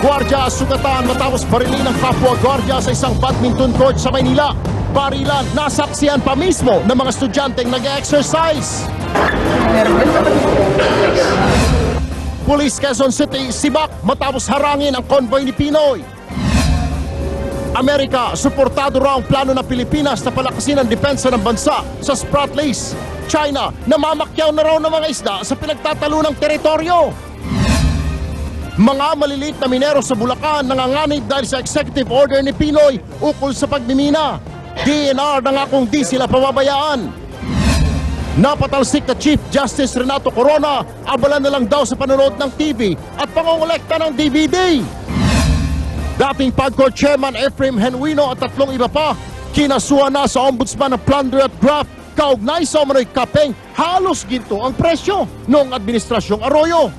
Gwardiya sugatan matapos barilin ng kapwa gwardiya sa isang badminton court sa Maynila. Barilan, nasaksihan pa mismo ng mga estudyanteng nag-exercise. Police Quezon City, sibak matapos harangin ang convoy ni Pinoy. Amerika, suportado raw ang plano ng Pilipinas na palakasin ang depensa ng bansa sa Spratlys. China, namamakyaw na raw ng mga isda sa pinagtatalo ng teritoryo. Mga maliliit na minero sa Bulacan nanganganib dahil sa executive order ni Pinoy ukol sa pagmimina. DNR na nga kung di sila pababayaan. Napatalsik na Chief Justice Renato Corona, abala na lang daw sa panonood ng TV at pangongolekta ng DVD. Dating PAGCOR Chairman Ephraim Genuino at 3 iba pa, kinasuhan na sa ombudsman ng plunder at graft, kaugnay sa umano'y kapeng, halos ginto ang presyo noong Administrasyong Arroyo.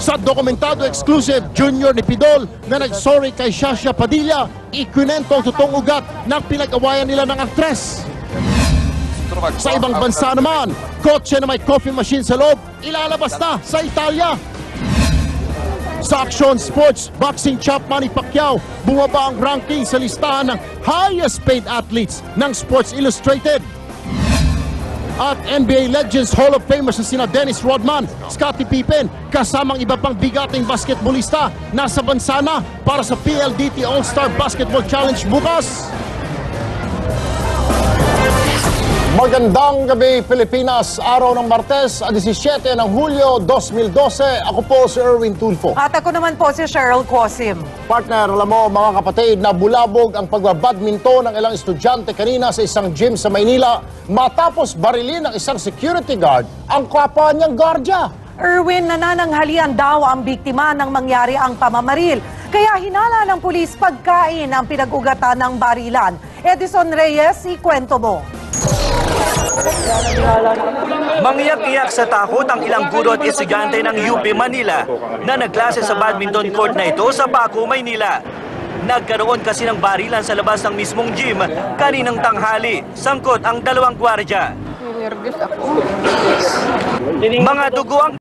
Sa dokumentado exclusive Junior ni Pidol na nagsorry kay Shasha Padilla, ikwinento ang totoong ugat ng pinag-awayan nila ng aktres. Sa ibang bansa naman, kotse na may coffee machine sa loob, ilalabas na sa Italia. Sa Action Sports, boxing champ Manny Pacquiao, bumaba ang ranking sa listahan ng highest paid athletes ng Sports Illustrated. At NBA Legends Hall of Famers na sina Dennis Rodman, Scottie Pippen, kasamang iba pang bigating basketballista, nasa bansa na para sa PLDT All-Star Basketball Challenge bukas. Magandang gabi Pilipinas, araw ng Martes, 17 ng Hulyo 2012. Ako po si Erwin Tulfo. At ako naman po si Cheryl Quasim. Partner, alam mo mga kapatid, na bulabog ang pagbabadminton ng ilang estudyante kanina sa isang gym sa Maynila matapos barilin ng isang security guard ang kapwa niyang gwardiya. Erwin, nanananghalian daw ang biktima nang mangyari ang pamamaril. Kaya hinala ng pulis pagkain ang pinag-ugatan ng barilan. Edison Reyes, ikwento mo. Mangiyak-iyak sa takot ang ilang guro at estudyante ng UP Manila na nagklase sa badminton court na ito sa Paco, Maynila. Nagkaroon kasi ng barilan sa labas ng mismong gym kaninang tanghali. Sangkot ang 2 gwardiya. Nervous ako. Mga dugo ang